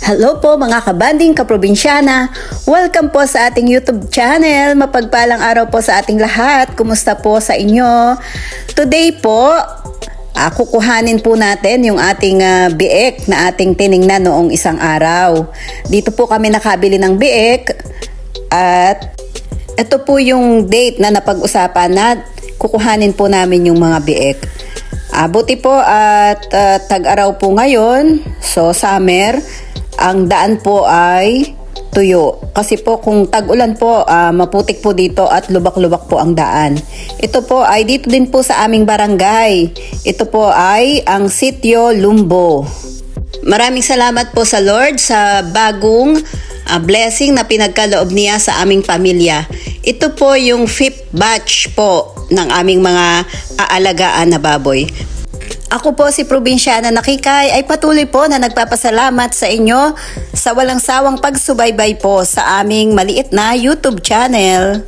Hello po mga kabanding kaprobinsyana. Welcome po sa ating YouTube channel. Mapagpalang araw po sa ating lahat. Kumusta po sa inyo? Today po, kukuhanin po natin yung ating biek na ating tiningnan noong isang araw. Dito po kami nakabili ng biek at ito po yung date na napag-usapan na kukuhanin po namin yung mga biek. Buti po at tag-araw po ngayon, so summer, ang daan po ay tuyo. Kasi po kung tag-ulan po, maputik po dito at lubak-lubak po ang daan. Ito po ay dito din po sa aming barangay. Ito po ay ang Sitio Lumbo. Maraming salamat po sa Lord sa bagong blessing na pinagkaloob niya sa aming pamilya. Ito po yung 5th batch po ng aming mga aalagaan na baboy. Ako po si Probinsyana Nakikay ay patuloy po na nagpapasalamat sa inyo sa walang sawang pagsubaybay po sa aming maliit na YouTube channel.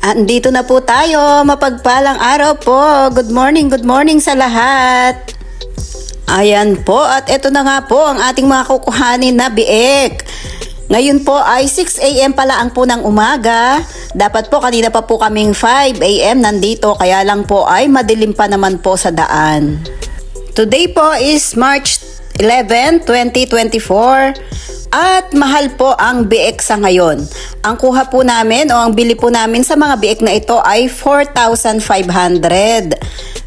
Andito na po tayo, mapagpalang araw po. Good morning sa lahat. Ayan po at ito na nga po ang ating mga kukuhanin na biek. Ngayon po ay 6 AM pala ang po ng umaga. Dapat po kanina pa po kaming 5 AM nandito kaya lang po ay madilim pa naman po sa daan. Today po is March 11, 2024 at mahal po ang biek sa ngayon. Ang kuha po namin o ang bili po namin sa mga biek na ito ay 4,500.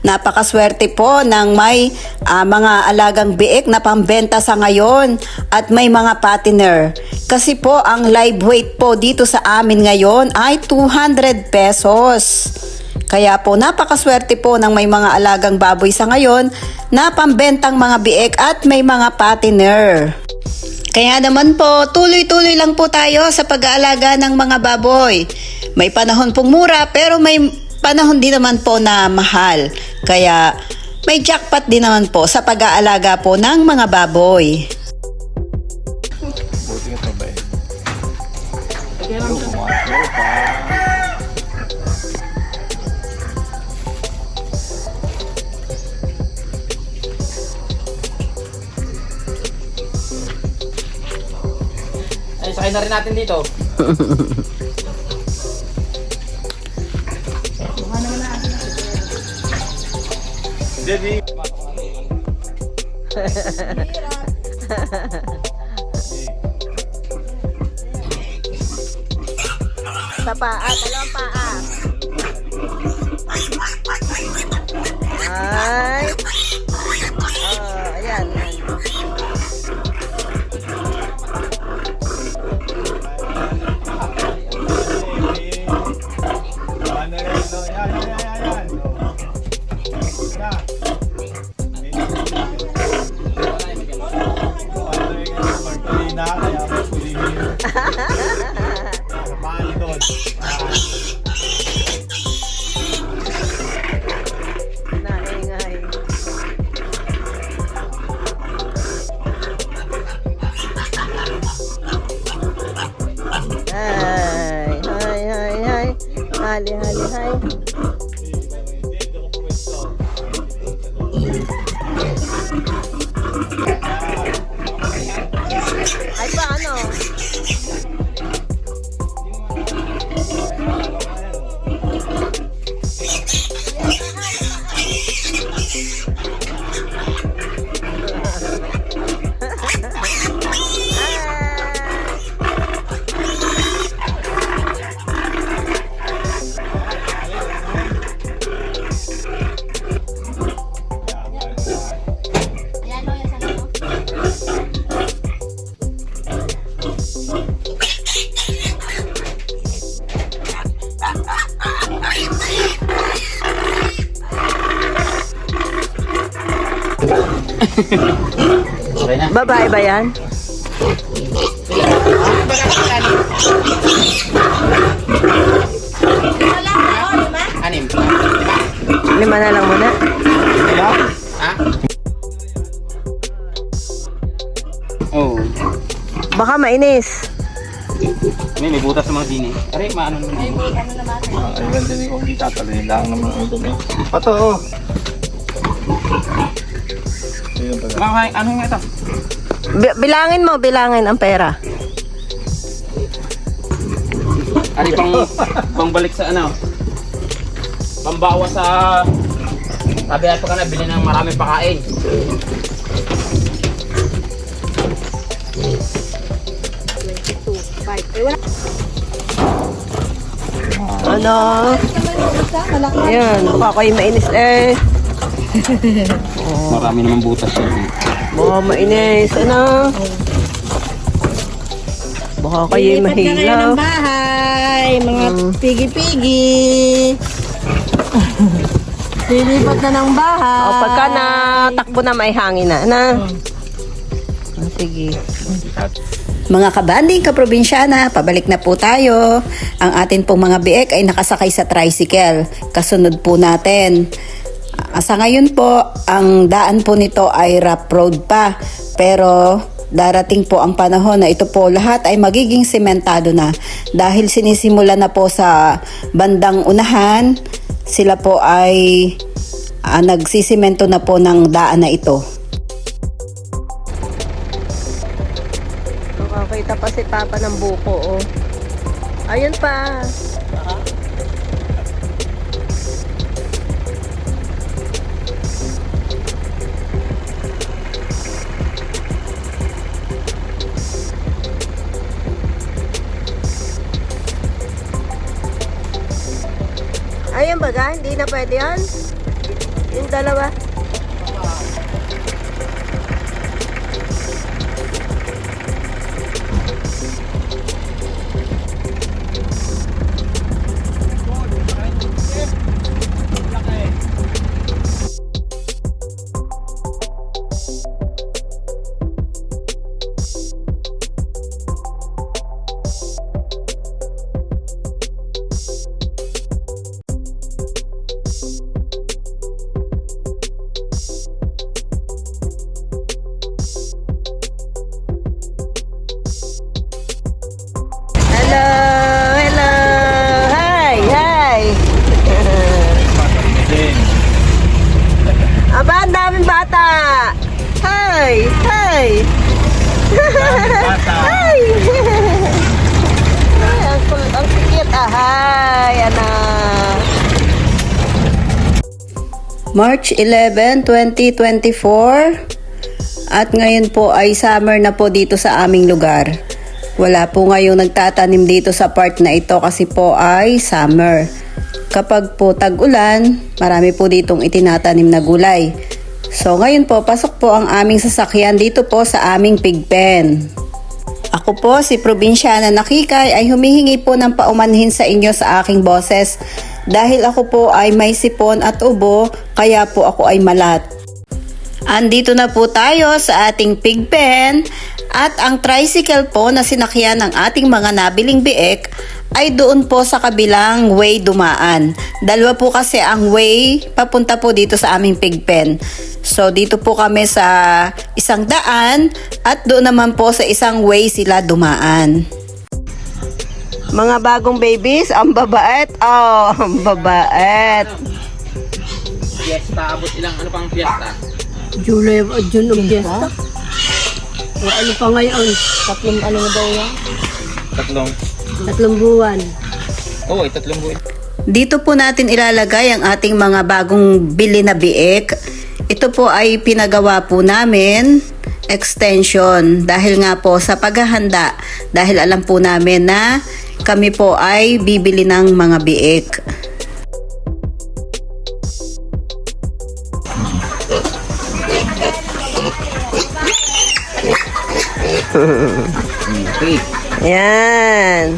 Napakaswerte po ng may mga alagang biek na pambenta sa ngayon at may mga patiner. Kasi po ang live weight po dito sa amin ngayon ay 200 pesos. Kaya po napakaswerte po ng may mga alagang baboy sa ngayon na pambentang mga biek at may mga patiner. Kaya naman po, tuloy-tuloy lang po tayo sa pag-aalaga ng mga baboy. May panahon pong mura pero may panahon din naman po na mahal. Kaya may jackpot din naman po sa pag-aalaga po ng mga baboy. Buti nga pa ba eh? Ay, sakay na rin natin dito. Jadi Sa paa, dalawang paa. Ay. Ayan. Naingay. Hay. Hali. Ay, paano? Okay na. Babae ba yan? Anim. 5 na lang muna. Ha? Oh. Baka mainis. May butas sa mga dini. Aray, maano naman. ayun din ko tataloy lang naman ang dumi. Pato. Ayun pala. Mga, ano nga ito? Bilangin mo, bilangin ang pera. Ari pang balik sa ano. Pambawa sa sabi ato ka na bili ng maraming pakain. Ano? Yan, baka kayo mainis eh. Marami naman butas yun. Baka mainis, ano? Baka kayo Lilipat na kayo mahilaw. ng bahay, mga pigi-pigi. Lilipat na ng bahay. O, pagka natakbo na may hangin na, na? Sige. Mga kabanding kaprobinsyana, pabalik na po tayo. Ang atin pong mga biek ay nakasakay sa tricycle. Kasunod po natin. Sa ngayon po, ang daan po nito ay rough road pa. Pero darating po ang panahon na ito po lahat ay magiging sementado na. Dahil sinisimula na po sa bandang unahan, sila po ay nagsisimento na po ng daan na ito. Nakakita pa si Papa ng buko, oh. Ayun pa. Ayun baga, hindi na pwede yan. Yung dalawa. Hello, hello. Hi, hi. Aba, ang daming bata. Hi, hi. Hi. Ay, ang sikit. Hi, anak. March 11, 2024. At ngayon po ay summer na po dito sa aming lugar. Wala po ngayong nagtatanim dito sa part na ito kasi po ay summer. Kapag po tag-ulan, marami po ditong itinatanim na gulay. So ngayon po, pasok po ang aming sasakyan dito po sa aming pig pen. Ako po, si Probinsyana Nakikay, ay humihingi po ng paumanhin sa inyo sa aking boses. Dahil ako po ay may sipon at ubo, kaya po ako ay malat. Andito na po tayo sa ating pig pen at ang tricycle po na sinakyan ng ating mga nabiling biek ay doon po sa kabilang way dumaan. Dalawa po kasi ang way papunta po dito sa aming pig pen. So dito po kami sa isang daan at doon naman po sa isang way sila dumaan. Mga bagong babies, ang babait. Oh, ang babait. Fiesta, abot ilang ano pang fiesta? July, June of Fiesta. O ano pa ngayon? Tatlong ano na daw yan? Tatlong buwan. Oo, ay 3 buwan. Dito po natin ilalagay ang ating mga bagong bili na biek. Ito po ay pinagawa po namin extension dahil nga po sa paghahanda, dahil alam po namin na kami po ay bibili ng mga biek. Okay. Yan.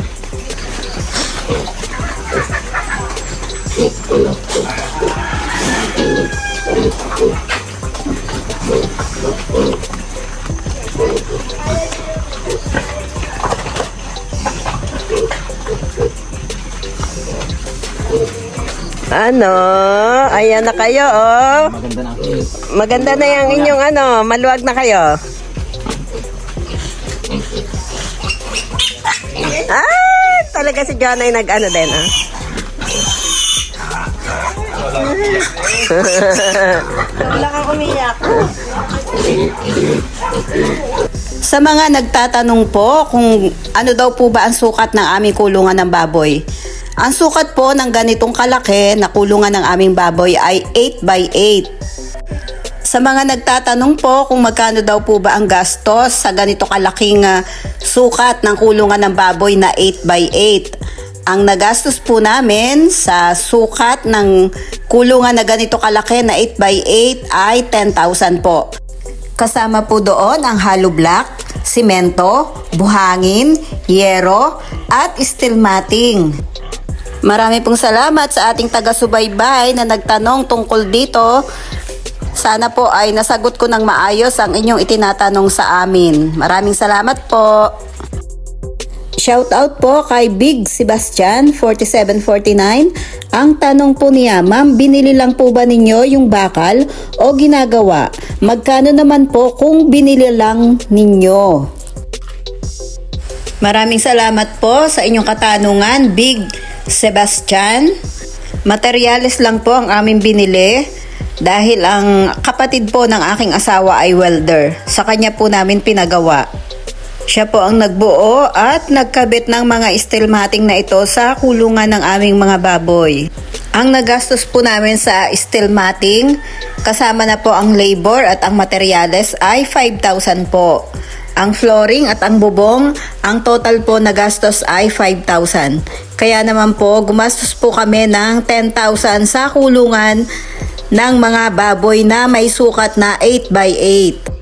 Ano? Ayan na kayo, oh. Maganda na ako. Maganda na yung inyong ano, maluwag na kayo. Ah, talaga si John ay nag-ano din, ah. Wala kang umiyak. Sa mga nagtatanong po kung ano daw po ba ang sukat ng aming kulungan ng baboy. Ang sukat po ng ganitong kalaki na kulungan ng aming baboy ay 8x8. Sa mga nagtatanong po kung magkano daw po ba ang gastos sa ganito kalaking sukat ng kulungan ng baboy na 8x8. Ang nagastos po namin sa sukat ng kulungan na ganito kalaki na 8x8 ay 10,000 po. Kasama po doon ang hollow block, simento, buhangin, yero, at steel matting. Marami pong salamat sa ating taga-subaybay na nagtanong tungkol dito. Sana po ay nasagot ko ng maayos ang inyong itinatanong sa amin. Maraming salamat po. Shoutout po kay Big Sebastian 4749. Ang tanong po niya, ma'am, binili lang po ba ninyo yung bakal o ginagawa? Magkano naman po kung binili lang ninyo? Maraming salamat po sa inyong katanungan, Big Sebastian. Materyales lang po ang aming binili dahil ang kapatid po ng aking asawa ay welder. Sa kanya po namin pinagawa. Siya po ang nagbuo at nagkabit ng mga steel matting na ito sa kulungan ng aming mga baboy. Ang nagastos po namin sa steel matting, kasama na po ang labor at ang materyales ay 5,000 po. Ang flooring at ang bubong, ang total po na gastos ay 5,000. Kaya naman po, gumastos po kami ng 10,000 sa kulungan ng mga baboy na may sukat na 8x8.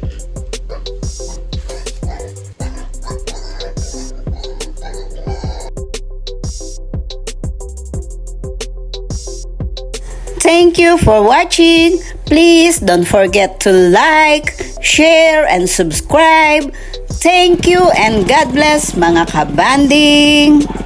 Thank you for watching. Please don't forget to like, share, and subscribe. Thank you and God bless mga kabanding.